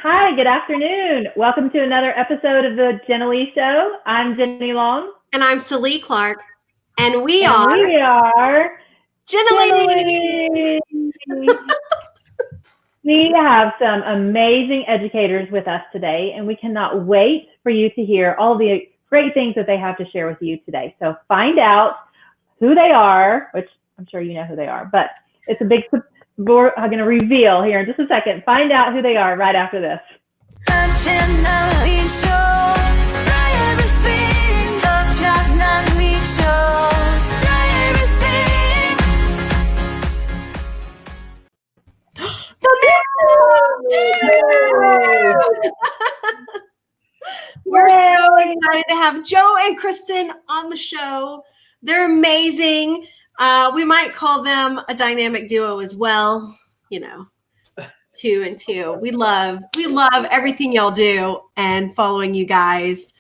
Hi, good afternoon. Welcome to another episode of the Jenallee Show. I'm Jenny Long. And I'm Celie Clark. And we are Jenallee. We have some amazing educators with us today, and we cannot wait for you to hear all the great things that they have to share with you today. So find out who they are, which I'm sure you know who they are, but it's a big, we're going to reveal here in just a second. Find out who they are right after this. We're so excited to have Joe and Kristen on the show. They're amazing. We might call them a dynamic duo as well. You know, 2 and 2. We love everything y'all do and following you guys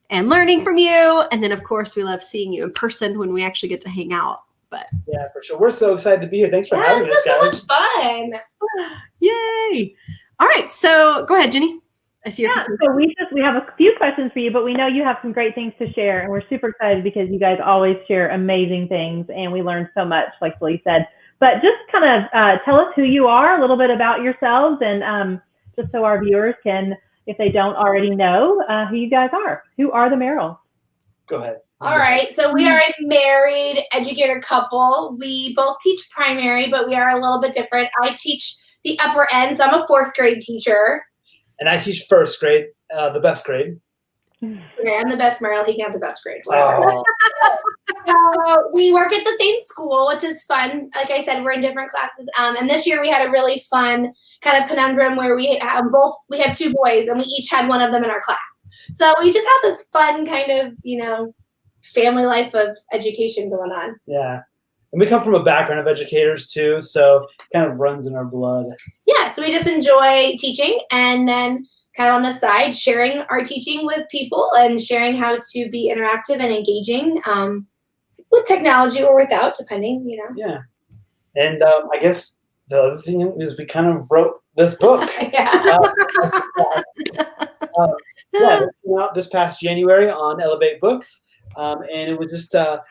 and learning from you. And then, of course, we love seeing you in person when we actually get to hang out. But yeah, for sure. We're so excited to be here. Thanks for having us, guys. This is so much fun. Yay. All right. So go ahead, Jenny. I see your question. So we have a few questions for you, but we know you have some great things to share, and we're super excited because you guys always share amazing things, and we learn so much, like Celie said. But just kind of tell us who you are, a little bit about yourselves, and just so our viewers can, if they don't already know, who you guys are. Who are the Merrills? Go ahead. All right. So we are a married educator couple. We both teach primary, but we are a little bit different. I teach the upper end, so I'm a 4th grade teacher. And I teach 1st grade, the best grade. Okay, I'm the best Merrill. He can have the best grade. Oh. We work at the same school, which is fun. Like I said, we're in different classes. And this year we had a really fun kind of conundrum where we have 2 boys, and we each had one of them in our class. So we just have this fun kind of, family life of education going on. Yeah. And we come from a background of educators too, so it kind of runs in our blood. Yeah, so we just enjoy teaching, and then kind of on the side, sharing our teaching with people and sharing how to be interactive and engaging with technology or without, depending, Yeah. And I guess the other thing is we kind of wrote this book. Yeah. It came out this past January on Elevate Books. And it was just the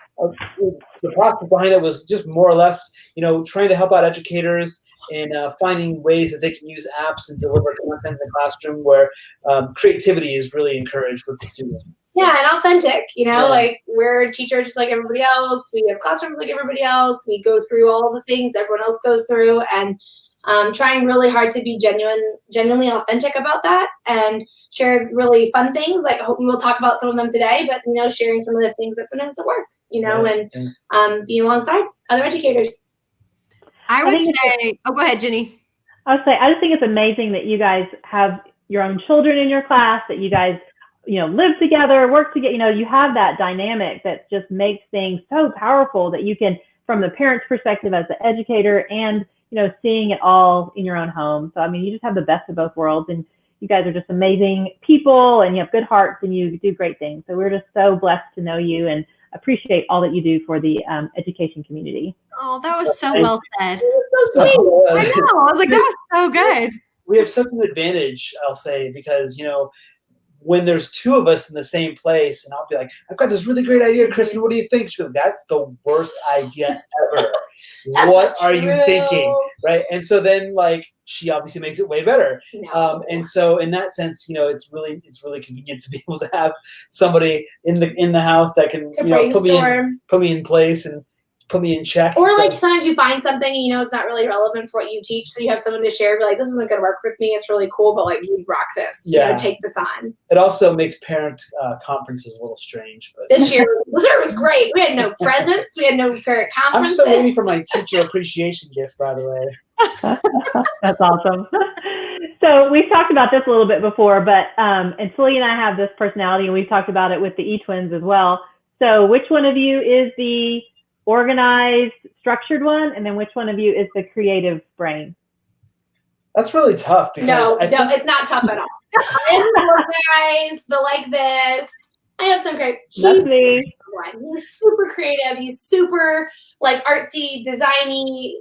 process behind it was just more or less, trying to help out educators in finding ways that they can use apps and deliver content in the classroom where creativity is really encouraged with the students. Yeah, and authentic, like we're teachers just like everybody else. We have classrooms like everybody else. We go through all the things everyone else goes through, and trying really hard to be genuinely authentic about that and share really fun things. Like I hope we will talk about some of them today, but sharing some of the things that sometimes at work, and being alongside other educators. I would say, go ahead, Jenny. I would say, I just think it's amazing that you guys have your own children in your class, that you guys, live together, work together. You have that dynamic that just makes things so powerful that you can, from the parent's perspective as the educator and, seeing it all in your own home. So, you just have the best of both worlds, and you guys are just amazing people, and you have good hearts, and you do great things. So we're just so blessed to know you and appreciate all that you do for the education community. Oh, that was so well said. So sweet. I know. I was like, that was so good. We have such an advantage, I'll say, because, when there's 2 of us in the same place, and I'll be like, I've got this really great idea, Kristen, what do you think? She'll be like, that's the worst idea ever. What are you thinking? Right? And so then, she obviously makes it way better. No. And so in that sense, it's really convenient to be able to have somebody in the house that can, put me in place and put me in check. Or sometimes you find something and it's not really relevant for what you teach, so you have someone to share, be like, this isn't going to work with me, it's really cool, but you rock this. Take this on. It also makes parent conferences a little strange, but this year was great. We had no presents, we had no parent conferences. I'm still waiting for my teacher appreciation gift, by the way. That's awesome. So we've talked about this a little bit before, but and Celie and I have this personality, and we've talked about it with the E-twins as well. So which one of you is the organized, structured one, and then which one of you is the creative brain? That's really tough. Because it's not tough at all. I'm organized, the like this. I have some great. That's me. He's super creative. He's super artsy, designy.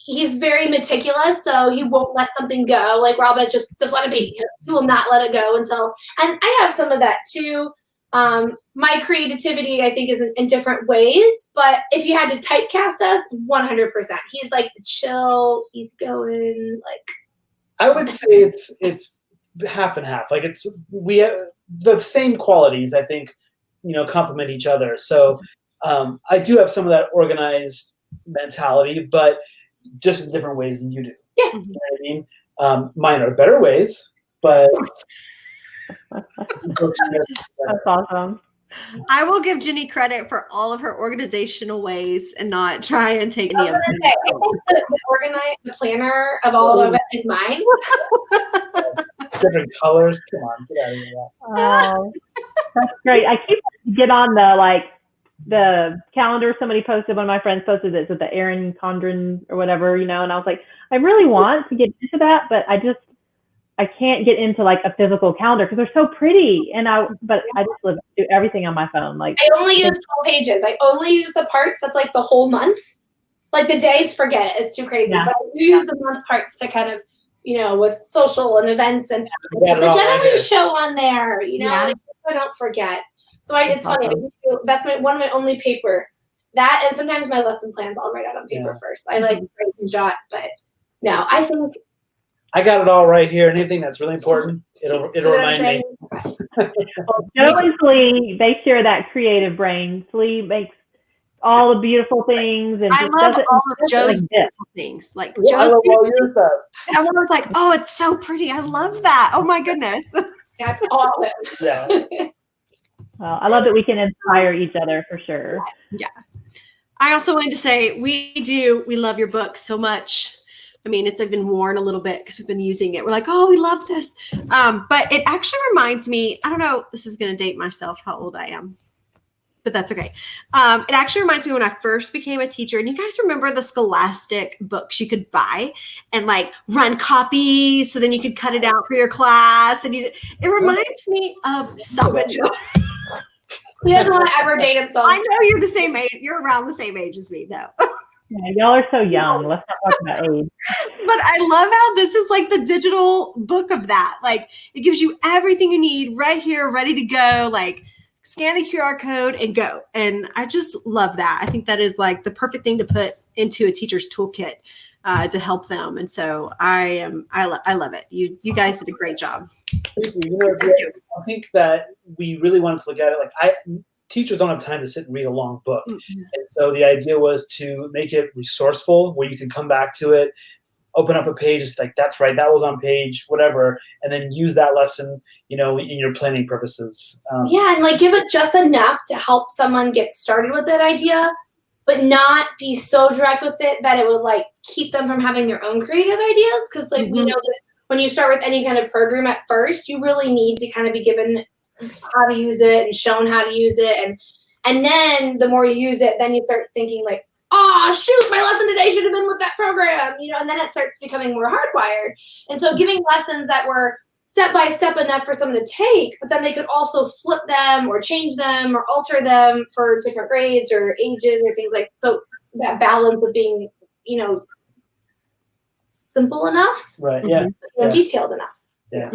he's very meticulous, so he won't let something go. Like Robin, just let it be. He will not let it go until. And I have some of that too. My creativity, I think, is in different ways. But if you had to typecast us, 100%. He's like the chill, easygoing, like. I would say it's half and half. Like we have the same qualities. I think, complement each other. So I do have some of that organized mentality, but just in different ways than you do. Yeah. You know what I mean? Mine are better ways, but That's awesome. I will give Jenny credit for all of her organizational ways and not try and take any of them. I think the planner of all of it is mine. different colors. Come on, get out of here. Oh, that's great. I keep wanting to get on the calendar. Somebody posted, one of my friends posted it, with the Erin Condren or whatever, and I was like, I really want to get into that, but I can't get into like a physical calendar because they're so pretty. But I just do everything on my phone. Like I only use 12 pages. I only use the parts that's like the whole month. Like the days, forget it. It's too crazy. Yeah. But I use the month parts to kind of, with social and events and the Jenallee show on there, like, I don't forget. So it's funny. That's one of my only paper. That and sometimes my lesson plans I'll write out on paper first. I like write and jot, but no, I think I got it all right here. Anything that's really important, it'll remind me. Well, Joe and Slee, they share that creative brain. Slee makes all the beautiful things, and I love all of Joe's beautiful things. Like Joe's I love all your stuff. And one was like, "Oh, it's so pretty. I love that. Oh my goodness." That's all of it. Yeah. Well, I love that we can inspire each other for sure. Yeah. I also wanted to say we love your book so much. I mean, it's been worn a little bit because we've been using it. We're like, oh, we love this. But it actually reminds me, I don't know, this is going to date myself, how old I am, but that's okay. It actually reminds me when I first became a teacher, and you guys remember the Scholastic books you could buy and like run copies so then you could cut it out for your class and use it. It reminds me of Stop It, Joe. He doesn't want to ever date himself. I know you're the same age. You're around the same age as me, though. Yeah, y'all are so young. Let's not talk about age. But I love how this is like the digital book of that. Like it gives you everything you need right here, ready to go. Like scan the QR code and go. And I just love that. I think that is like the perfect thing to put into a teacher's toolkit to help them. And so I love it. You guys did a great job. I think that we really wanted to look at it like teachers don't have time to sit and read a long book. Mm-hmm. And so the idea was to make it resourceful where you can come back to it, open up a page. It's like, that's right, that was on page, whatever. And then use that lesson, in your planning purposes. And like give it just enough to help someone get started with that idea, but not be so direct with it that it would like keep them from having their own creative ideas. Cause like we know that when you start with any kind of program at first, you really need to kind of be given how to use it and shown how to use it. And then the more you use it, then you start thinking like, oh, shoot, my lesson today should have been with that program, and then it starts becoming more hardwired. And so giving lessons that were step-by-step enough for someone to take, but then they could also flip them or change them or alter them for different grades or ages or things like, so that balance of being, simple enough, right? Yeah, detailed enough. Yeah,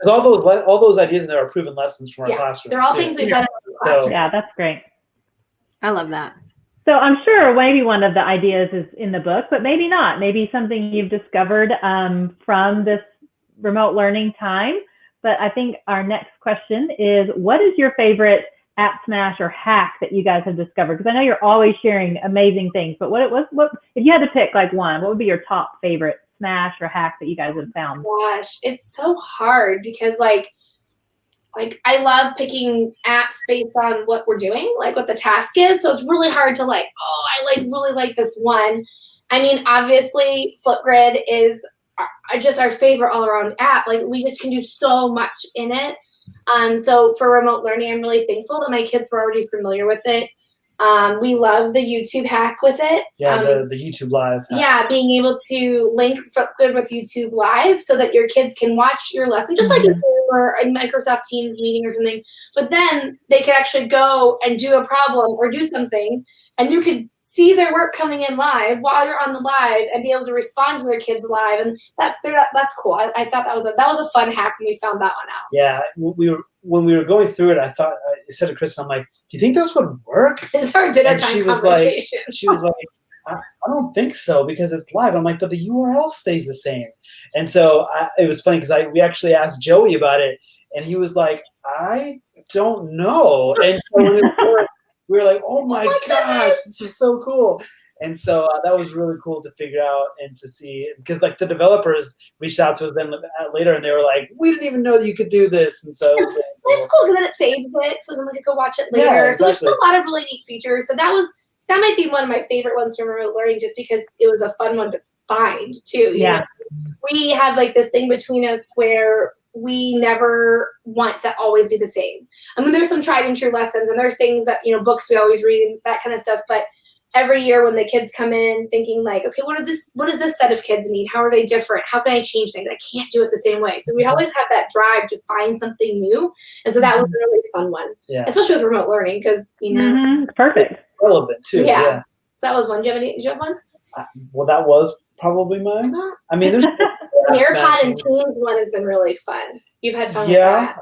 all those ideas in there are proven lessons from our classroom. They're all things we've done in the classroom. Yeah, that's great. I love that. So I'm sure maybe one of the ideas is in the book, but maybe not. Maybe something you've discovered from this remote learning time. But I think our next question is, what is your favorite app smash or hack that you guys have discovered? Because I know you're always sharing amazing things, but what if you had to pick like one, what would be your top favorite smash or hack that you guys have found? Gosh, it's so hard because like I love picking apps based on what we're doing, like what the task is. So it's really hard to like, oh, I really like this one. I mean, obviously Flipgrid is just our favorite all around app. Like we just can do so much in it. So for remote learning, I'm really thankful that my kids were already familiar with it. We love the YouTube hack with it. Yeah, the YouTube Live hack. Yeah, being able to link Flipgrid with YouTube Live so that your kids can watch your lesson, just like a Zoom or a Microsoft Teams meeting or something. But then they could actually go and do a problem or do something, and you could see their work coming in live while you're on the live and be able to respond to your kids live. And that's cool. I thought that was a fun hack when we found that one out. Yeah, when we were going through it, I said to Kristen, I'm like, do you think this would work? It's our dinner time conversation. She was like, I don't think so because it's live. I'm like, but the URL stays the same. And so it was funny because we actually asked Joey about it, and he was like, I don't know. And so when it worked, we were like, oh my gosh, this is so cool. And so that was really cool to figure out and to see, because like the developers reached out to us then later, and they were like, we didn't even know that you could do this. And so it was really cool. It's cool because then it saves it, so then we could go watch it later. Yeah, exactly. So there's still a lot of really neat features. So that might be one of my favorite ones from remote learning, just because it was a fun one to find too. You know? We have like this thing between us where we never want to always be the same. I mean, there's some tried and true lessons, and there's things that, you know, books we always read, that kind of stuff. But every year when the kids come in thinking like, okay, what does this set of kids need? How are they different? How can I change things? I can't do it the same way. So we always have that drive to find something new. And so that was a really fun one, especially with remote learning, because, you know, perfect. Relevant too. Yeah. So that was one. Do you have one? Well, that was probably mine. I mean, there's the AirPod and Teams one has been really fun. You've had fun with that.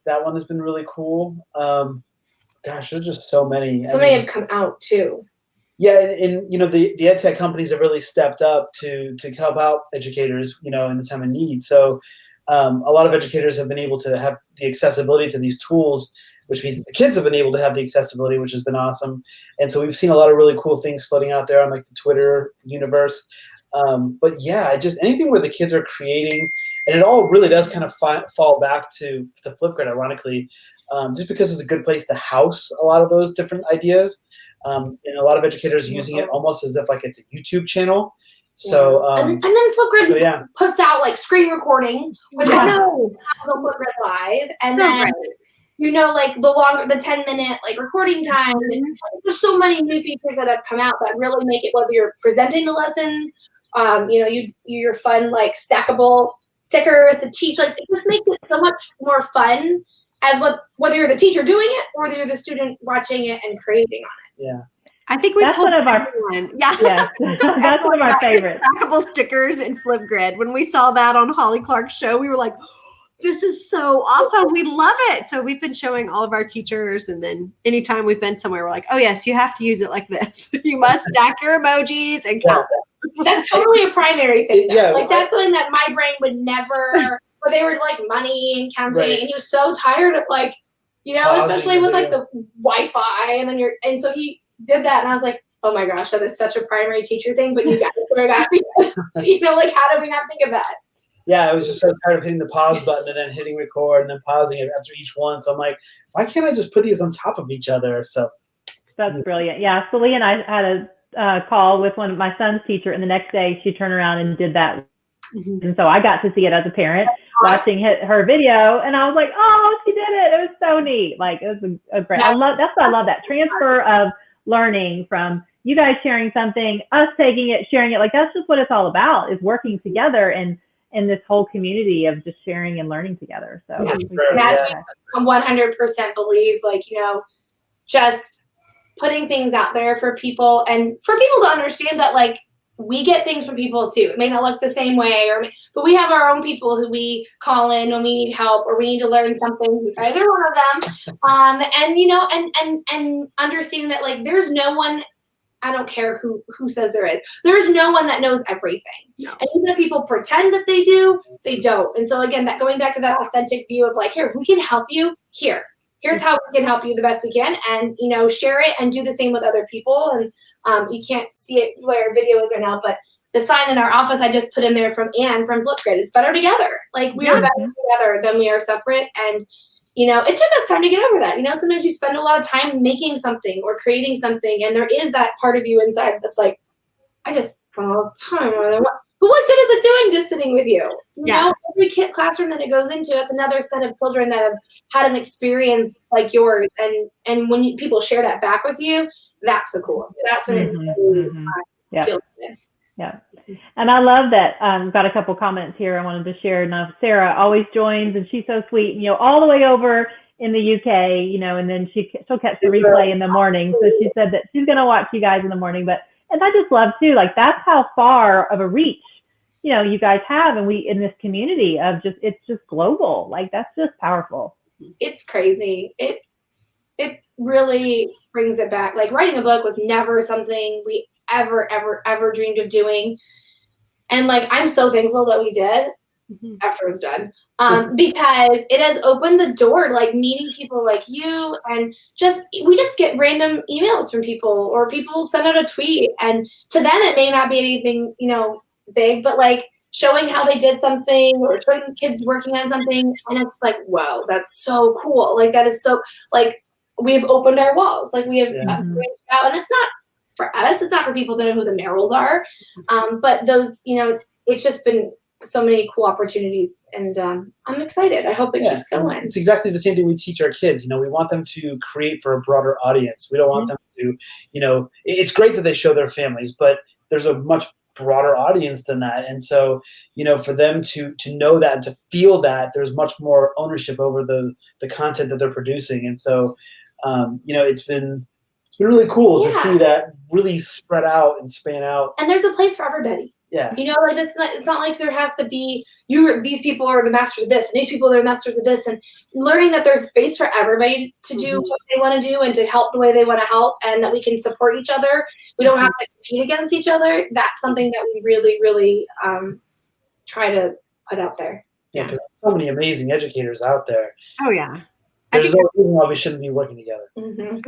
That one has been really cool. Gosh, there's just so many. So many have come out too. Yeah, and you know, the ed tech companies have really stepped up to help out educators, you know, in the time of need. So a lot of educators have been able to have the accessibility to these tools, which means the kids have been able to have the accessibility, which has been awesome. And so we've seen a lot of really cool things floating out there on like the Twitter universe. But yeah, just anything where the kids are creating, and it all really does kind of fall back to the Flipgrid, ironically, just because it's a good place to house a lot of those different ideas. And a lot of educators are using it almost as if like it's a YouTube channel. So and then Flipgrid puts out like screen recording, which I know on Flipgrid Live, and then you know, like the 10-minute like recording time. There's so many new features that have come out that really make it, whether you're presenting the lessons, you know, your fun like stackable stickers to teach, like it just makes it so much more fun as whether you're the teacher doing it or whether you're the student watching it and creating on it. Yeah. I think we've told everyone. Yes, that's one of our favorites. Stackable stickers in Flipgrid. When we saw that on Holly Clark's show, we were like, this is so awesome. We love it. So we've been showing all of our teachers, and then anytime we've been somewhere, we're like, oh yes, you have to use it like this. You must stack your emojis and count them. That's totally a primary thing. Yeah, like that's something that my brain would never, where they were like money and counting, and he was so tired of like, you know, especially with like the Wi-Fi, and then and so he did that, and I was like, oh my gosh, that is such a primary teacher thing, but you got to figure it out because, you know, like how do we not think of that? Yeah, I was just so tired of hitting the pause button and then hitting record and then pausing it after each one. So I'm like, why can't I just put these on top of each other? So that's brilliant. Yeah, so Lee and I had a call with one of my son's teacher, and the next day she turned around and did that. And so I got to see it as a parent watching her video, and I was like, oh, she did it. It was so neat. Like, it was a great, that's why I love that transfer of learning from you guys sharing something, us taking it, sharing it. Like, that's just what it's all about, is working together and in this whole community of just sharing and learning together. So that's I 100% believe, like, you know, just putting things out there for people, and for people to understand that, like, we get things from people too. It may not look the same way, but we have our own people who we call in when we need help or we need to learn something. You guys are one of them. And you know, and understanding that, like, there's no one, I don't care who says there is. There's no one that knows everything. No. And even if people pretend that they do, they don't. And so again, that going back to that authentic view of like, here, if we can help you, here's how we can help you the best we can, and, you know, share it and do the same with other people. And you can't see it where our video is right now, but the sign in our office I just put in there from Anne from Flipgrid, it's better together. Like, we are better together than we are separate. And, you know, it took us time to get over that. You know, sometimes you spend a lot of time making something or creating something, and there is that part of you inside that's like, I just spent a lot of time on it. But what good is it doing just sitting with you? You know, every classroom that it goes into, that's another set of children that have had an experience like yours. And when people share that back with you, that's the coolest. That's when it really feels good. Yeah. And I love that. We've got a couple comments here I wanted to share. Now, Sarah always joins, and she's so sweet. You know, all the way over in the UK, you know, and then she'll catch the replay in the morning. So she said that she's going to watch you guys in the morning. And I just love too, like that's how far of a reach, you know, you guys have, and we in this community of it's just global. Like that's just powerful. It's crazy. It really brings it back. Like writing a book was never something we ever dreamed of doing. And like, I'm so thankful that we did after it was done. Because it has opened the door to like meeting people like you, and we just get random emails from people, or people send out a tweet, and to them it may not be anything, you know, big, but like showing how they did something or showing kids working on something, and it's like, wow, that's so cool. Like that is so, like, we've opened our walls, like we have reached out, and it's not for us, it's not for people to know who the Merrills are, but those, you know, it's just been so many cool opportunities, and I'm excited. I hope it keeps going. It's exactly the same thing we teach our kids. You know, we want them to create for a broader audience. We don't want them to, you know, it's great that they show their families, but there's a much broader audience than that. And so, you know, for them to know that and to feel that, there's much more ownership over the content that they're producing. And so, you know, it's been really cool to see that really spread out and span out. And there's a place for everybody. Yeah. You know, like it's not like there has to be these people are the masters of this and these people are the masters of this, and learning that there's space for everybody to do what they want to do and to help the way they want to help, and that we can support each other. We don't have to compete against each other. That's something that we really, really try to put out there. Yeah, because there's so many amazing educators out there. Oh yeah. There's no reason why we shouldn't be working together.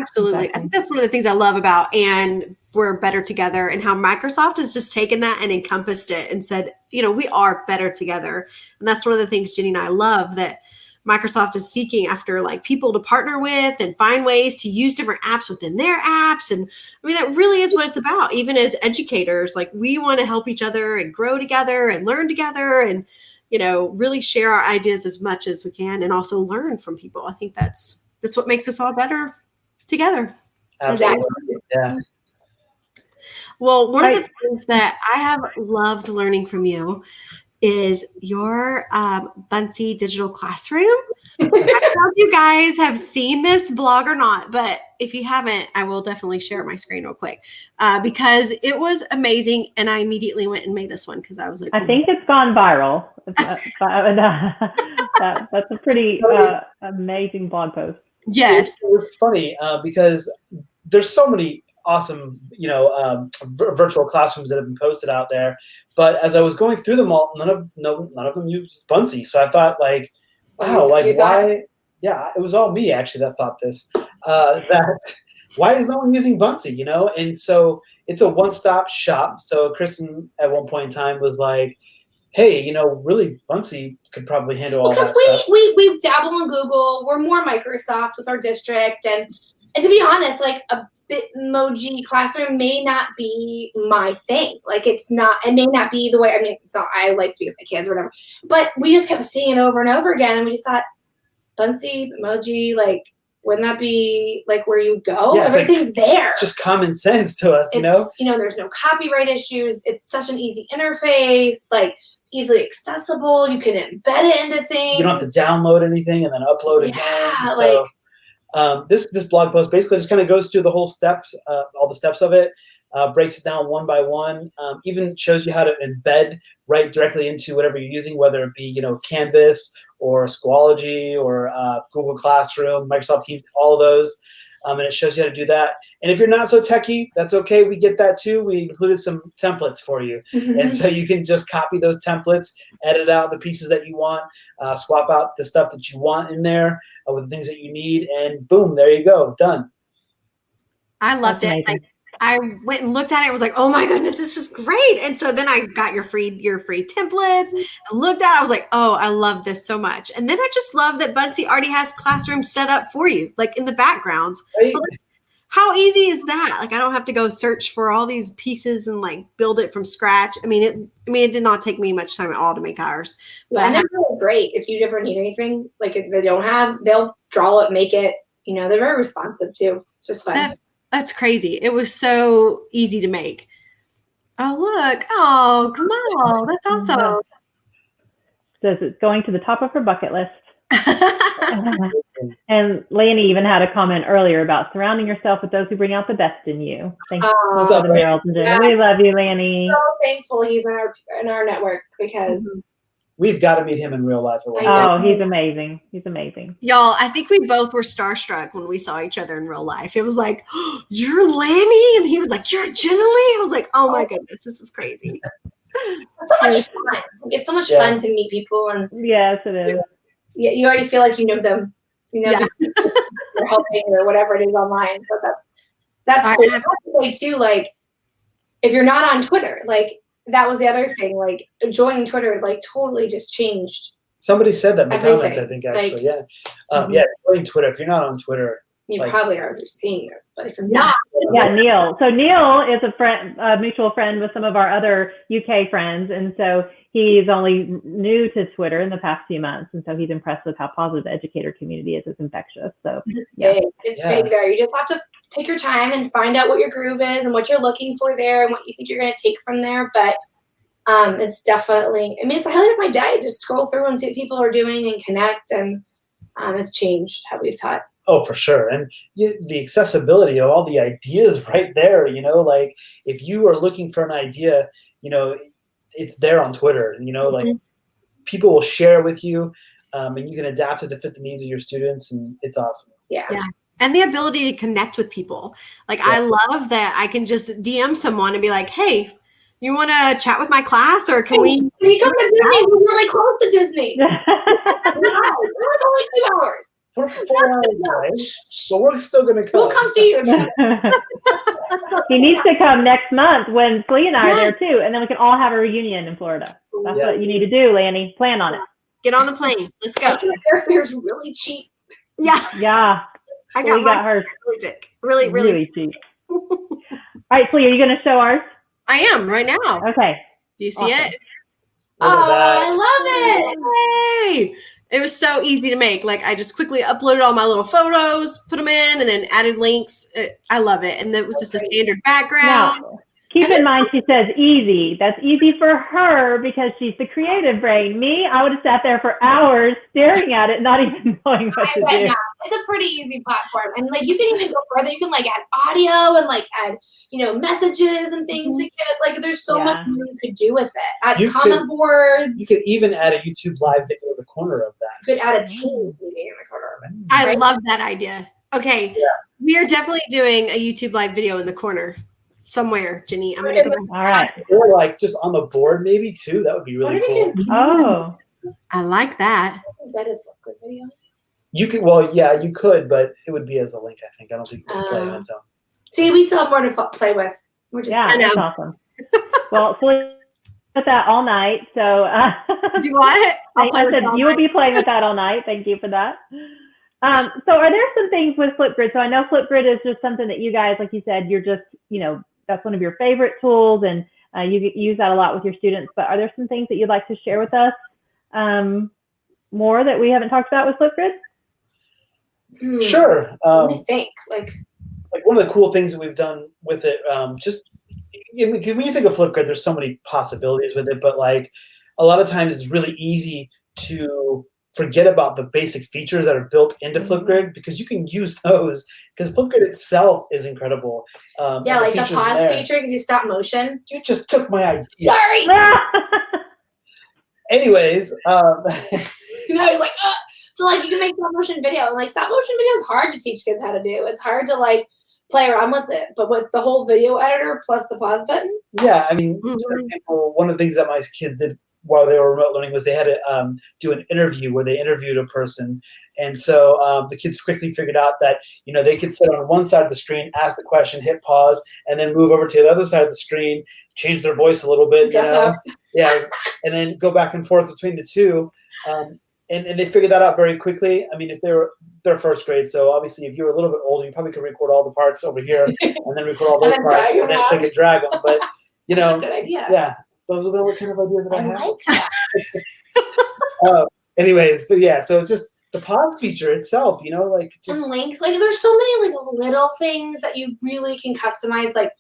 Absolutely. I think that's one of the things I love about And We're Better Together, and how Microsoft has just taken that and encompassed it and said, you know, we are better together. And that's one of the things Jenny and I love, that Microsoft is seeking after like people to partner with and find ways to use different apps within their apps. And I mean, that really is what it's about. Even as educators, like we want to help each other and grow together and learn together, and you know, really share our ideas as much as we can, and also learn from people. I think that's what makes us all better together. Absolutely. Yeah. Well, one of the things that I have loved learning from you is your Bunsey digital classroom. I don't know if you guys have seen this blog or not, but if you haven't, I will definitely share my screen real quick because it was amazing. And I immediately went and made us one because I was like, I think it's gone viral. That's a pretty amazing blog post. Yes. It's funny because there's so many awesome, you know, virtual classrooms that have been posted out there. But as I was going through them all, none of them used Bunsey. So I thought, like, wow, like why? Yeah, it was all me actually that thought this. That why is no one using Bunsey? You know, and so it's a one-stop shop. So Kristen at one point in time was like, hey, you know, really Bunsey could probably handle all that stuff. Because we dabble in Google. We're more Microsoft with our district, and to be honest, like a Bitmoji classroom may not be my thing. Like it may not be the way, I mean, it's not, I like to be with my kids or whatever, but we just kept seeing it over and over again. And we just thought Bunsey, Bitmoji, like, wouldn't that be like where you go? Yeah, everything's like, there. It's just common sense to us, you know? You know, there's no copyright issues. It's such an easy interface. Like it's easily accessible. You can embed it into things. You don't have to download anything and then upload again. Yeah, so, this blog post basically just kind of goes through the whole steps, all the steps of it, breaks it down one by one, even shows you how to embed right directly into whatever you're using, whether it be, you know, Canvas or Schoology or Google Classroom, Microsoft Teams, all of those. And it shows you how to do that. And if you're not so techie, that's okay. We get that too. We included some templates for you. And so you can just copy those templates, edit out the pieces that you want, swap out the stuff that you want in there with the things that you need, and boom, there you go, done. I loved it. I went and looked at it and was like, oh my goodness, this is great. And so then I got your free templates and looked at it. I was like, oh, I love this so much. And then I just love that Bunsey already has classrooms set up for you, like in the backgrounds. Right. Like, how easy is that? Like, I don't have to go search for all these pieces and like build it from scratch. I mean, it did not take me much time at all to make ours. But and they're really great. If you ever need anything, like if they don't have, they'll draw it, make it, you know, they're very responsive too. It's just fun. That's crazy. It was so easy to make. Oh, look. Oh, come on. That's awesome. Says it's going to the top of her bucket list. And Laney even had a comment earlier about surrounding yourself with those who bring out the best in you. Thanks for the Merrills and Jenna. We love you, Laney. So thankful he's in our network because we've got to meet him in real life. Oh, he's amazing. He's amazing. Y'all, I think we both were starstruck when we saw each other in real life. It was like, oh, you're Laney? And he was like, you're Jenallee? I was like, oh my goodness, this is crazy. It's so much fun. It's so much fun to meet people. And yes, it is. Yeah, you already feel like you know them. You know, you're helping or whatever it is online. So that's cool. I have to say too, like, if you're not on Twitter, like, that was the other thing. Like, joining Twitter, like, totally just changed. Somebody said that in the comments, I think, actually. Like, yeah, joining Twitter. If you're not on Twitter, you probably are seeing this, but if you're not, Neil. So Neil is a friend, a mutual friend with some of our other UK friends, and so he's only new to Twitter in the past few months, and so he's impressed with how positive the educator community is. It's infectious. So it's big there. You just have to take your time and find out what your groove is and what you're looking for there and what you think you're going to take from there. But it's definitely, I mean, it's a highlight of my day. Just scroll through and see what people are doing and connect, and it's changed how we've taught. Oh, for sure. And the accessibility of all the ideas right there, you know, like if you are looking for an idea, you know, it's there on Twitter, you know, like people will share with you and you can adapt it to fit the needs of your students, and it's awesome. Yeah. And the ability to connect with people. Like, I love that I can just DM someone and be like, hey, you want to chat with my class, or can we? Can you come to Disney? We're really close to Disney. We're only 2 hours. For 4 hours, right? So we're still going to come. We'll come see you. He needs to come next month when Slee and I are there too, and then we can all have a reunion in Florida. That's what you need to do, Laney. Plan on it. Get on the plane. Let's go. Airfare's really cheap. Yeah. I got hers. Really cheap. All right, Slee, are you going to show ours? I am right now. Okay. Do you see it? I love it. Hey. It was so easy to make. Like, I just quickly uploaded all my little photos, put them in, and then added links. I love it. And it was just a standard background. Now, keep in mind, she says easy. That's easy for her because she's the creative brain. Me, I would have sat there for hours staring at it, not even knowing what to do. Yeah. It's a pretty easy platform. And, like, you can even go further. You can, like, add audio and, like, add, you know, messages and things to get, like, there's so much more you could do with it. Add comment boards. You could even add a YouTube live video in the corner of that. You could add a Teams meeting in the corner of it. I love that idea. Okay. Yeah. We are definitely doing a YouTube live video in the corner somewhere, Jenny. I'm going to go. All right. Or, like, just on the board maybe, too. That would be really cool. Oh. I like that. That is a good video. You could, well, yeah, you could, but it would be as a link, I think. I don't think you can play on its own. See, we still have more to play with. We're just that's awesome. Well, Slee with that all night. So do what? I said you will be playing with that all night. Thank you for that. So are there some things with Flipgrid? So I know Flipgrid is just something that you guys, like you said, you're just, you know, that's one of your favorite tools, and you use that a lot with your students. But are there some things that you'd like to share with us more that we haven't talked about with Flipgrid? Sure. Let me think. Like one of the cool things that we've done with it, just when you think of Flipgrid, there's so many possibilities with it, but like a lot of times it's really easy to forget about the basic features that are built into Flipgrid, because you can use those, because Flipgrid itself is incredible. Yeah, like the pause feature, you can do stop motion. You just took my idea. Sorry. Anyways, I was like, ugh. So, like, you can make stop motion video, and like stop motion video is hard to teach kids how to do. It's hard to like play around with it, but with the whole video editor plus the pause button. Yeah, I mean, for example, one of the things that my kids did while they were remote learning was they had to do an interview where they interviewed a person, and so the kids quickly figured out that, you know, they could sit on one side of the screen, ask the question, hit pause, and then move over to the other side of the screen, change their voice a little bit, yeah, and then go back and forth between the two. And they figured that out very quickly. I mean, if they're first grade, so obviously if you're a little bit older, you probably could record all the parts over here and then record all those parts and then click and drag them. But, you know, that's a good idea. Yeah, those are the kind of ideas that I have. Like that. Anyways, but yeah, so it's just the pause feature itself, you know, like just and links. Like, there's so many like little things that you really can customize. Like,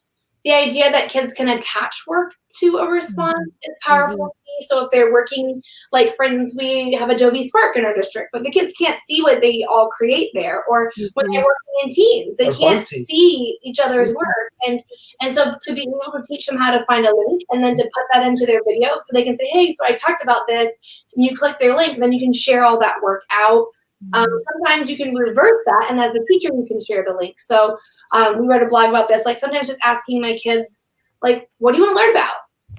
the idea that kids can attach work to a response is powerful to me. So if they're working, like for instance, we have Adobe Spark in our district, but the kids can't see what they all create there. Or when they're working in teams, they can't see each other's work. And so to be able to teach them how to find a link and then to put that into their video so they can say, hey, so I talked about this, and you click their link, and then you can share all that work out. Sometimes you can reverse that, and as the teacher, you can share the link. So we wrote a blog about this. Like sometimes just asking my kids, like, what do you want to learn about?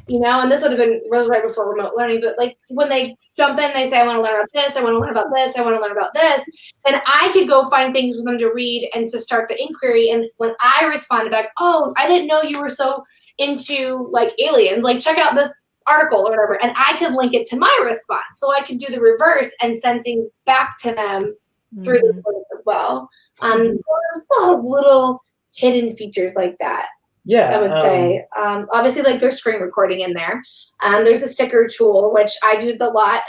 You know, and this would have been right before remote learning. But like when they jump in, they say, I want to learn about this. I want to learn about this. I want to learn about this. Then I could go find things for them to read and to start the inquiry. And when I responded back, oh, I didn't know you were so into like aliens. Like check out this article or whatever, and I could link it to my response, so I could do the reverse and send things back to them through the link as well. There's a lot of little hidden features like that. Yeah, I would say obviously like there's screen recording in there. There's the sticker tool, which I've used a lot,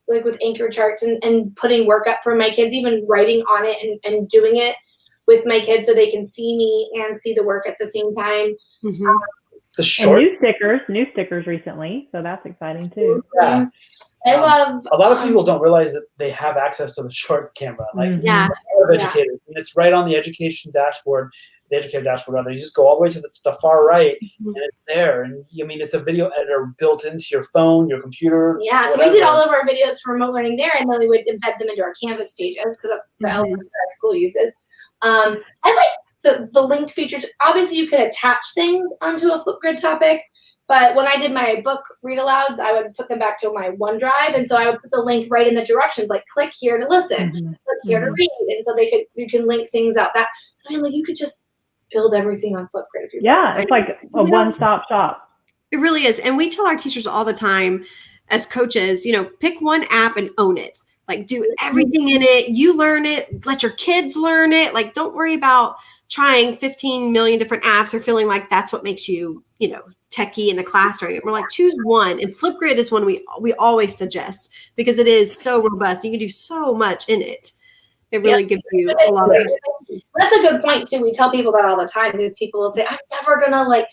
like with anchor charts and putting work up for my kids, even writing on it and doing it with my kids so they can see me and see the work at the same time. The short new stickers recently, so that's exciting too. Yeah. I love a lot of people don't realize that they have access to the shorts camera. Like a lot of educators, and it's right on the education dashboard, the educator dashboard rather. You just go all the way to the far right, and it's there. And I mean, it's a video editor built into your phone, your computer. Yeah, so we did all of our videos for remote learning there, and then we would embed them into our Canvas pages because that's the element that our school uses. I like the link features. Obviously, you could attach things onto a Flipgrid topic, but when I did my book read alouds, I would put them back to my OneDrive, and so I would put the link right in the directions, like click here to listen, click here to read, and so you can link things out. That so I mean, like you could just build everything on Flipgrid if you want. It's like a one-stop shop. It really is, and we tell our teachers all the time, as coaches, pick one app and own it. Like do everything in it. You learn it. Let your kids learn it. Like don't worry about trying 15 million different apps or feeling like that's what makes you, techie in the classroom. We're like, choose one. And Flipgrid is one we always suggest because it is so robust. You can do so much in it. It really gives you a lot of. That's a good point too. We tell people that all the time because people will say, I'm never gonna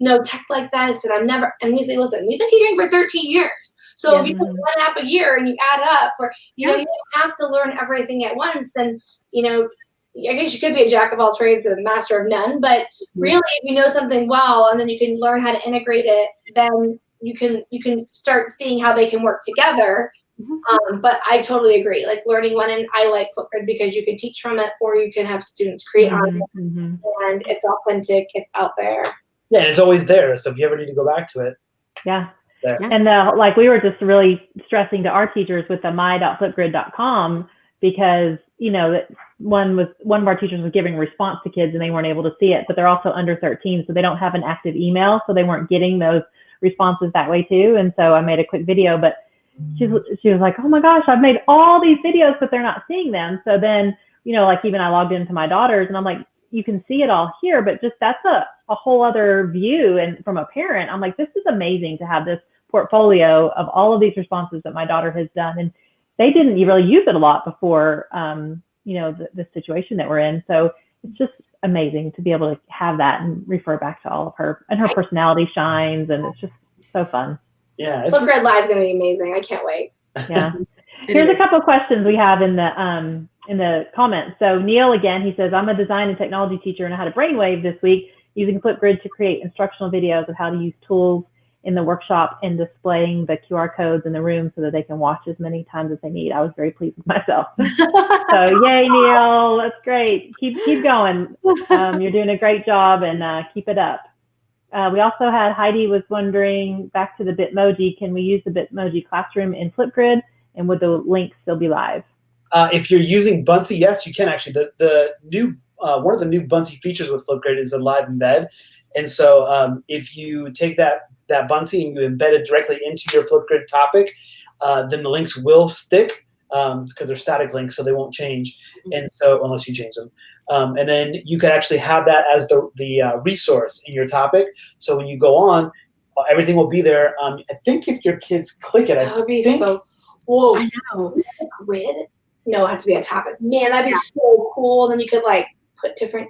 know tech like this, and I'm never. And we say, listen, we've been teaching for 13 years. So if you do one app a year and you add up, or you don't have to learn everything at once, then I guess you could be a jack of all trades and a master of none. But really, if you know something well, and then you can learn how to integrate it, then you can start seeing how they can work together. But I totally agree. Like learning one, and I like Flipgrid because you can teach from it, or you can have students create on it, and it's authentic. It's out there. Yeah, and it's always there. So if you ever need to go back to it, there. And we were just really stressing to our teachers with the my.flipgrid.com because that one of our teachers was giving a response to kids and they weren't able to see it, but they're also under 13, so they don't have an active email, so they weren't getting those responses that way too. And so I made a quick video, but she was like, oh my gosh, I've made all these videos, but they're not seeing them. So then, even I logged into my daughter's and I'm like, you can see it all here, but just that's a whole other view. And from a parent, I'm like, this is amazing to have this portfolio of all of these responses that my daughter has done. And they didn't really use it a lot before, the situation that we're in. So it's just amazing to be able to have that and refer back to all of her, and her personality shines, and it's just so fun. Yeah. Flipgrid Live is going to be amazing. I can't wait. Yeah. Here's a couple of questions we have in the comments. So Neil, again, he says, I'm a design and technology teacher and I had a brainwave this week using Flipgrid to create instructional videos of how to use tools in the workshop and displaying the QR codes in the room so that they can watch as many times as they need. I was very pleased with myself. So yay, Neil, that's great. Keep going. You're doing a great job, and keep it up. We also had Heidi was wondering, back to the Bitmoji, can we use the Bitmoji classroom in Flipgrid, and would the link still be live? If you're using Buncee, yes, you can actually. The new one of the new Buncee features with Flipgrid is a live embed, and so if you take that Buncee and you embed it directly into your Flipgrid topic, then the links will stick because they're static links, so they won't change. And so unless you change them, and then you can actually have that as the resource in your topic. So when you go on, everything will be there. I think if your kids click it, that would be so. Whoa! I know. A grid? No, it has to be a topic. Man, that'd be so cool. Then you could put different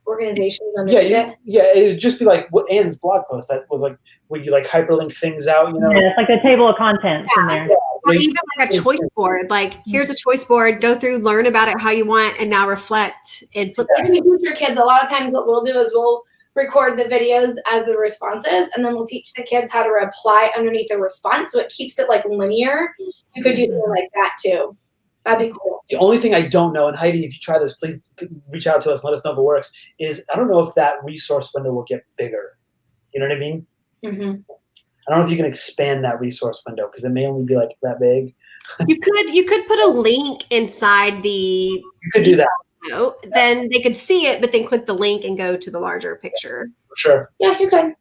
organization. It'd just be like what Anne's blog post that would like where you like hyperlink things out, you know. Yeah, it's like a table of contents in there. Or even like a choice board. Like, here's a choice board. Go through, learn about it how you want, and now reflect and flip. If you teach your kids, a lot of times what we'll do is we'll record the videos as the responses, and then we'll teach the kids how to reply underneath the response, so it keeps it like linear. You could do something like that too. That'd be cool. The only thing I don't know, and Heidi, if you try this, please reach out to us and let us know if it works, is I don't know if that resource window will get bigger. You know what I mean? Mm-hmm. I don't know if you can expand that resource window because it may only be like that big. You could put a link inside the. You could do that. Then they could see it, but then click the link and go to the larger picture. Sure. Yeah, you could.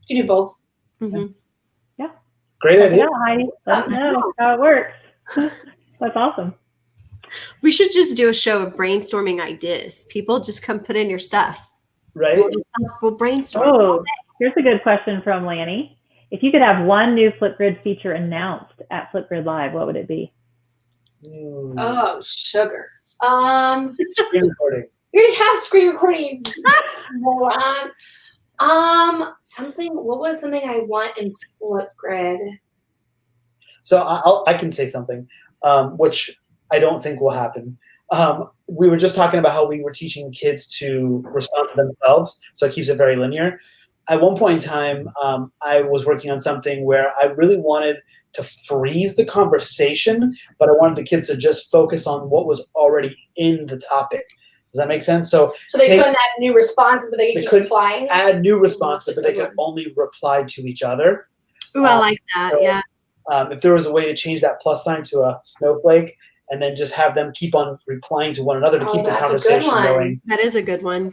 You can do both. Mm-hmm. Yeah. Great idea. Yeah, Heidi. Let us know how it works. That's awesome. We should just do a show of brainstorming ideas. People just come put in your stuff. Right. We'll brainstorm. Oh, here's a good question from Lanny. If you could have one new Flipgrid feature announced at Flipgrid Live, what would it be? Oh, sugar. Screen recording. We already have screen recording. Something. What was something I want in Flipgrid? So I can say something, which I don't think will happen. We were just talking about how we were teaching kids to respond to themselves, so it keeps it very linear. At one point in time, I was working on something where I really wanted to freeze the conversation, but I wanted the kids to just focus on what was already in the topic. Does that make sense? So they couldn't add new responses, but they could keep replying? Add new responses, but they could only reply to each other. Ooh, I like that, so, yeah. If there was a way to change that plus sign to a snowflake and then just have them keep on replying to one another to keep the conversation going. That is a good one.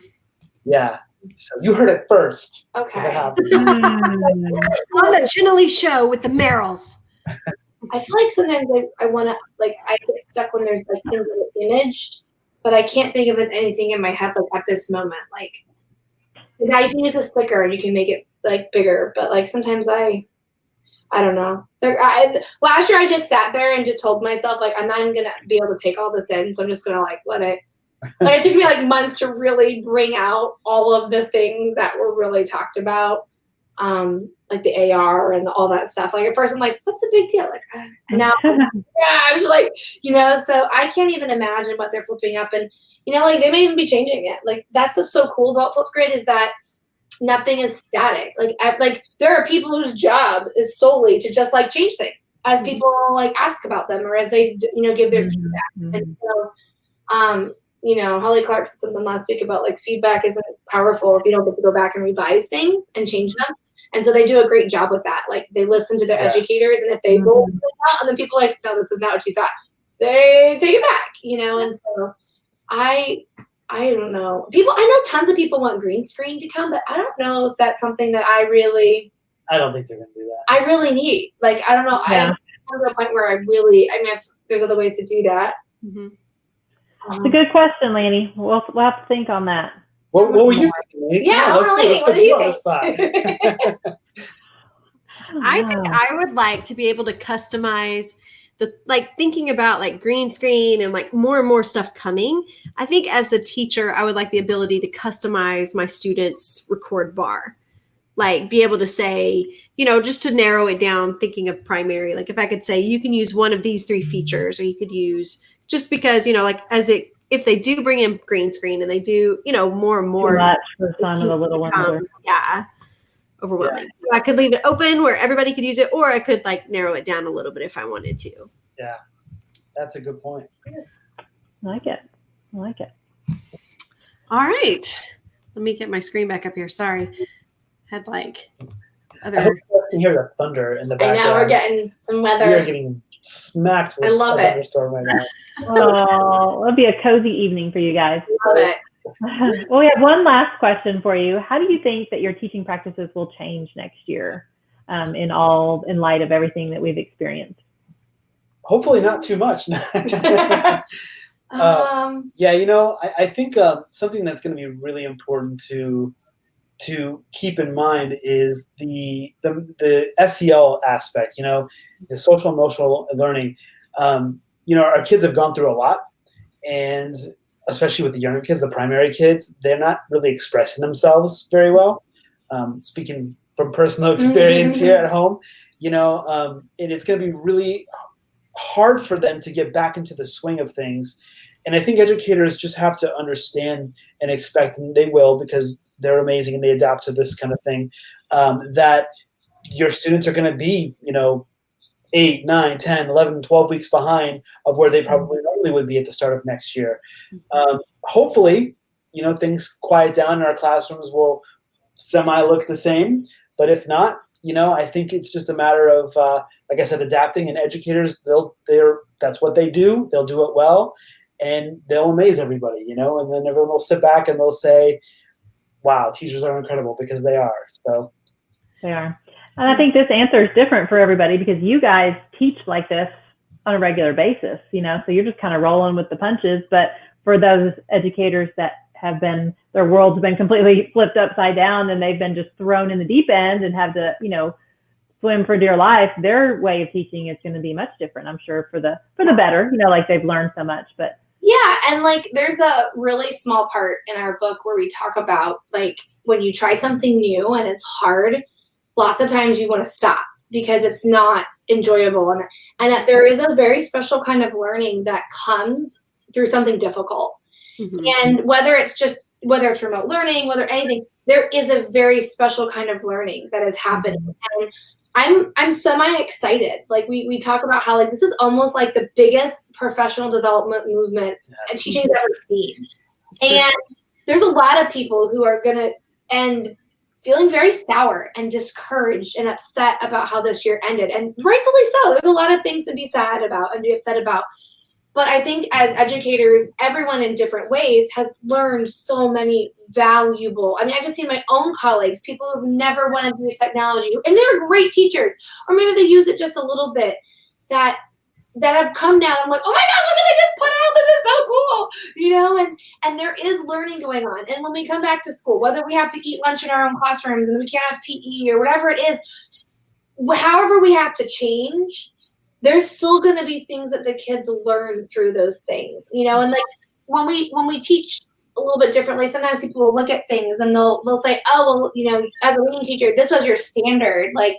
Yeah. So you heard it first. Okay. On the Jenallee show with the Merrills. I feel like sometimes I want to, like, I get stuck when there's like things that are imaged, but I can't think of anything in my head like at this moment. Like, now you can use a sticker and you can make it like bigger, but like sometimes I don't know. Last year I just sat there and just told myself like I'm not even gonna be able to take all this in, so I'm just gonna like let it. Like it took me like months to really bring out all of the things that were really talked about, like the AR and all that stuff. Like at first I'm like, what's the big deal? Like and now, gosh, like so I can't even imagine what they're flipping up, and like they may even be changing it. Like that's what's so cool about Flipgrid is that nothing is static. Like there are people whose job is solely to just like change things as people like ask about them or as they give their feedback. And so Holly Clark said something last week about like feedback isn't powerful if you don't get to go back and revise things and change them. And so they do a great job with that. Like they listen to their educators, and if they roll it out and then people are like, no, this is not what you thought, they take it back, and so I don't know. I know tons of people want green screen to come, but I don't know if that's something that I don't think they're going to do that. I really need. Like, I don't know. Yeah. I'm to a point where if there's other ways to do that. Mm-hmm. It's a good question, Lanny. We'll have to think on that. What were you thinking, Lanny? Yeah, let's put you on the spot. I think I would like to be able to customize thinking about like green screen and like more and more stuff coming. I think as the teacher, I would like the ability to customize my students' record bar. Like be able to say, just to narrow it down, thinking of primary, like if I could say you can use one of these 3 features, or you could use just because, if they do bring in green screen and they do, more and more. Too much for some of the little ones. Overwhelming. Yeah. So I could leave it open where everybody could use it, or I could like narrow it down a little bit if I wanted to. Yeah, that's a good point. I like it. All right. Let me get my screen back up here. Sorry. Had like other. I hope you can hear the thunder in the background. I know we're getting some weather. We are getting smacked with I love a it. thunderstorm right now. Oh, it'll be a cozy evening for you guys. Love it. Well, we have one last question for you. How do you think that your teaching practices will change next year in light of everything that we've experienced? Hopefully not too much. I think something that's going to be really important to keep in mind is the SEL aspect, the social emotional learning. Our kids have gone through a lot, and especially with the younger kids, the primary kids, they're not really expressing themselves very well. Speaking from personal experience here at home, and it's going to be really hard for them to get back into the swing of things. And I think educators just have to understand and expect, and they will because they're amazing and they adapt to this kind of thing, that your students are going to be, 8, 9, 10, 11, 12 weeks behind of where they probably normally would be at the start of next year. Hopefully, things quiet down and our classrooms will semi look the same. But if not, I think it's just a matter of, like I said, adapting. And educators, that's what they do. They'll do it well, and they'll amaze everybody, and then everyone will sit back and they'll say, wow, teachers are incredible, because they are. So they are. And I think this answer is different for everybody because you guys teach like this on a regular basis, so you're just kind of rolling with the punches. But for those educators that have been, their world's been completely flipped upside down and they've been just thrown in the deep end and have to, swim for dear life, their way of teaching is going to be much different, I'm sure, for the better, like they've learned so much. But yeah, and like there's a really small part in our book where we talk about like when you try something new and it's hard, lots of times you want to stop because it's not enjoyable, and that there is a very special kind of learning that comes through something difficult. And whether it's remote learning, whether anything, there is a very special kind of learning that is happening. And I'm semi-excited. Like we talk about how like this is almost like the biggest professional development movement teaching's ever seen. And there's a lot of people who are gonna end feeling very sour and discouraged and upset about how this year ended. And rightfully so. There's a lot of things to be sad about and be upset about. But I think as educators, everyone in different ways has learned so many valuable, I've just seen my own colleagues, people who've never wanted to use technology, and they're great teachers, or maybe they use it just a little bit, that have come now and like, oh my gosh, look what they just put out, this is so cool, and there is learning going on. And when we come back to school, whether we have to eat lunch in our own classrooms and we can't have PE or whatever it is, however we have to change, there's still going to be things that the kids learn through those things, and like when we teach a little bit differently, sometimes people will look at things and they'll say, oh, well, as a reading teacher, this was your standard. Like,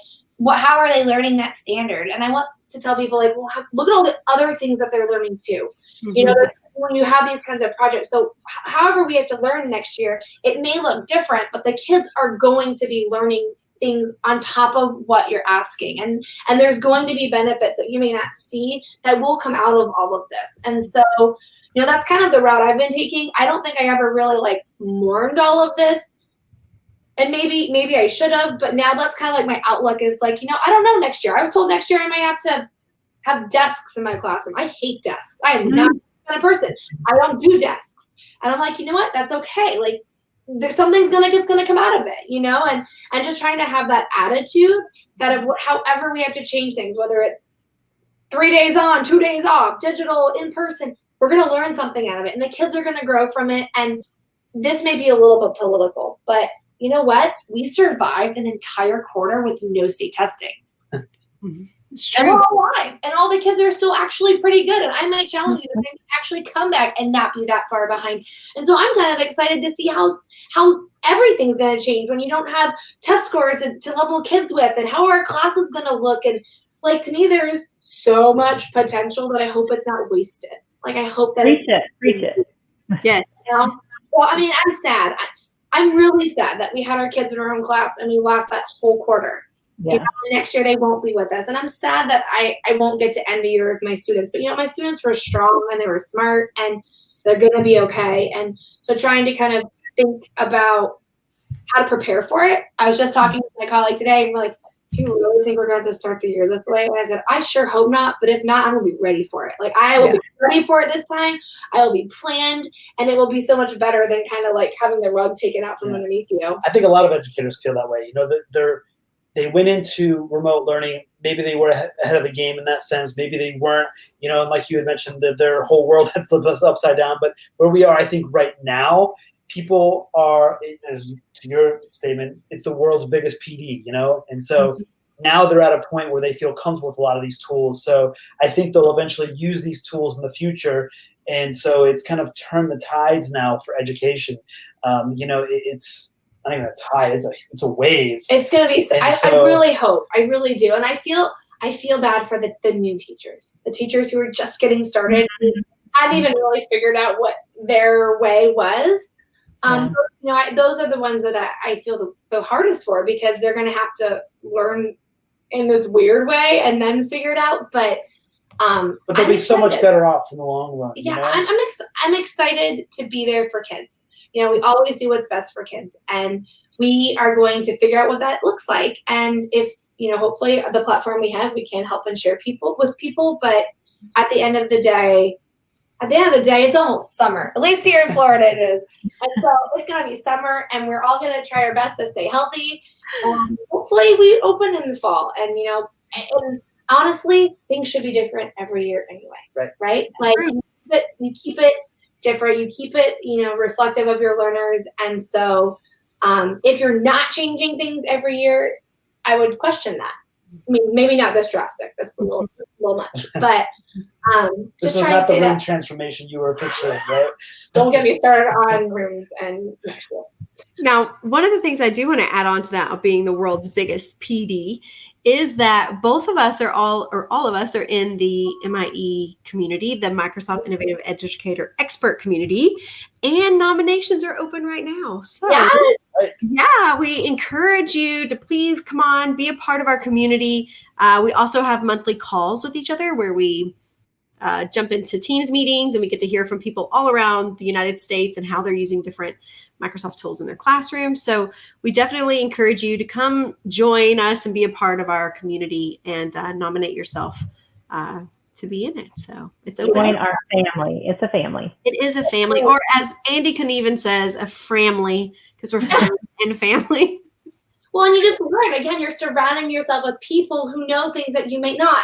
how are they learning that standard? And I want to tell people, like, well, look at all the other things that they're learning too. When you have these kinds of projects. So however we have to learn next year, it may look different, but the kids are going to be learning things on top of what you're asking. And there's going to be benefits that you may not see that will come out of all of this. And so, that's kind of the route I've been taking. I don't think I ever really like mourned all of this. And maybe I should have, but now that's kind of like my outlook is like, I don't know next year. I was told next year I might have to have desks in my classroom. I hate desks. I am not that kind of person. I don't do desks. And I'm like, you know what? That's okay. Like, there's something's gonna come out of it, and just trying to have that attitude that of however we have to change things, whether it's 3 days on, 2 days off, digital, in person, we're gonna learn something out of it, and the kids are gonna grow from it. And this may be a little bit political, but you know what? We survived an entire quarter with no state testing. It's true. And we're all alive, and all the kids are still actually pretty good. And I might challenge you that they can actually come back and not be that far behind. And so I'm kind of excited to see how everything's going to change when you don't have test scores to level kids with, and how our class is going to look. And like, to me, there's so much potential that I hope it's not wasted. Like, I hope that preach it. Yes. So I'm sad. I'm really sad that we had our kids in our own class and we lost that whole quarter. Yeah. Next year they won't be with us, and I'm sad that I won't get to end the year with my students. But my students were strong and they were smart, and they're gonna be okay. And so trying to kind of think about how to prepare for it. I was just talking to my colleague today, and we're like, "Do you really think we're going to start the year this way?" And I said, "I sure hope not. But if not, I'm gonna be ready for it. Like, I will be ready for it this time. I will be planned, and it will be so much better than kind of like having the rug taken out from underneath you." I think a lot of educators feel that way. They went into remote learning. Maybe they were ahead of the game in that sense. Maybe they weren't, and like you had mentioned, that their whole world had flipped us upside down. But where we are, I think right now, people are, as to your statement, it's the world's biggest PD, And so now they're at a point where they feel comfortable with a lot of these tools. So I think they'll eventually use these tools in the future And so it's kind of turned the tides now for education. It's not even a tide; it's a wave. It's going to be. I really hope. I really do, and I feel bad for the new teachers, the teachers who are just getting started, and hadn't even really figured out what their way was. Those are the ones that I feel the hardest for, because they're going to have to learn in this weird way and then figure it out. But they'll be so much better off in the long run. Yeah, I'm excited to be there for kids. We always do what's best for kids, and we are going to figure out what that looks like. And if hopefully the platform we have, we can help and share with people. But at the end of the day, it's almost summer. At least here in Florida, it is. And so it's gonna be summer, and we're all gonna try our best to stay healthy. Hopefully, we open in the fall, and and honestly, things should be different every year anyway. Right? Like you keep it different. You keep it, reflective of your learners. And so, if you're not changing things every year, I would question that. I mean, maybe not this drastic. That's a little much, but this just was trying not to say the room that. transformation you were picturing, right? Don't get me started on rooms and next year. Now, one of the things I do want to add on to that, of being the world's biggest PD, is that both of us all of us are in the MIE community, the Microsoft Innovative Educator Expert community, and nominations are open right now. So yeah, we encourage you to please come on, be a part of our community. We also have monthly calls with each other where we jump into Teams meetings, and we get to hear from people all around the United States and how they're using different Microsoft tools in their classrooms. So we definitely encourage you to come join us and be a part of our community, and nominate yourself to be in it. So it's open. Join our family. It's a family. It is a family, or as Andy Knieven says, a framily, because we're friends and family. Well, and you just learn. Again, you're surrounding yourself with people who know things that you may not.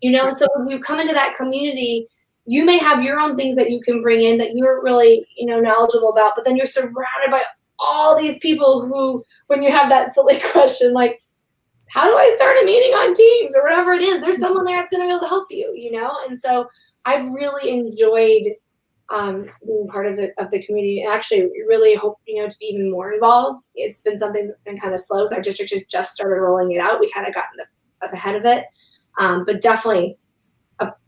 So when you come into that community, you may have your own things that you can bring in that you're really, knowledgeable about, but then you're surrounded by all these people who, when you have that silly question, like, how do I start a meeting on Teams or whatever it is, there's someone there that's going to be able to help you, And so I've really enjoyed being part of the community, and actually really hope, to be even more involved. It's been something that's been kind of slow. Our district has just started rolling it out. We kind of got ahead of it. But definitely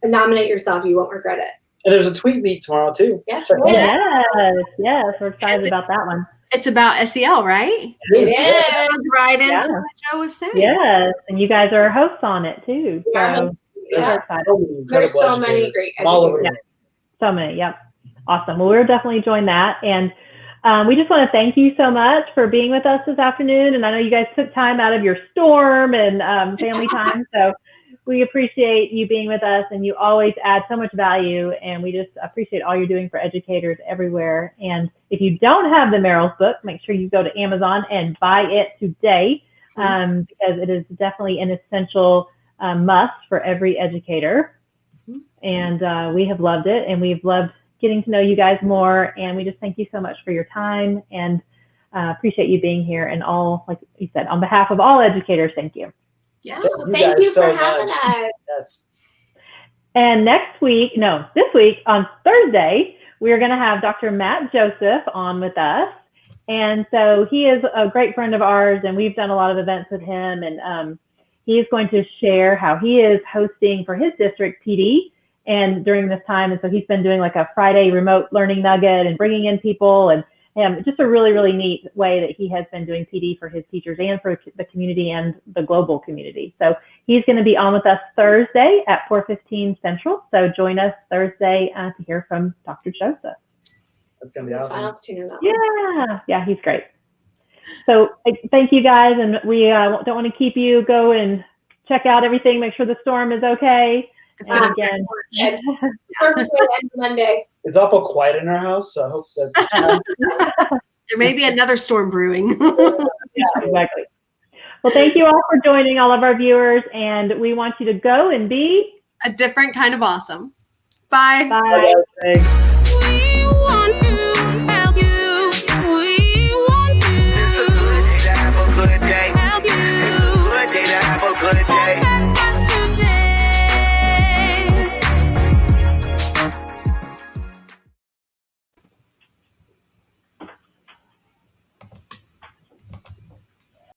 nominate yourself. You won't regret it. And there's a tweet meet tomorrow too. Yes, we're excited about that one. It's about SEL, right? It is. Right into what Joe was saying. Yes, and you guys are hosts on it too. So there's so many great educators. So many, yep. Awesome. Well, we'll definitely join that. And we just want to thank you so much for being with us this afternoon. And I know you guys took time out of your storm and family time. So we appreciate you being with us, and you always add so much value, and we just appreciate all you're doing for educators everywhere. And if you don't have the Merrills book, make sure you go to Amazon and buy it today, because it is definitely an essential must for every educator. And we have loved it, and we've loved getting to know you guys more, and we just thank you so much for your time, and appreciate you being here. And all, like you said, on behalf of all educators, thank you. Yes. Thank you for having us. Yes. And this week on Thursday, we're going to have Dr. Matt Joseph on with us. And so he is a great friend of ours, and we've done a lot of events with him. And he is going to share how he is hosting for his district PD and during this time. And so he's been doing like a Friday remote learning nugget and bringing in people, and just a really, really neat way that he has been doing PD for his teachers and for the community and the global community. So he's going to be on with us Thursday at 4:15 Central. So join us Thursday to hear from Dr. Joseph. That's going to be awesome. Yeah, he's great. So thank you guys. And we don't want to keep you. Go and check out everything. Make sure the storm is okay. And again, perfect way to end Monday. It's awful quiet in our house, so I hope that there may be another storm brewing. Yeah, exactly. Well, thank you all for joining, all of our viewers, and we want you to go and be a different kind of awesome. Bye. Bye. Thanks.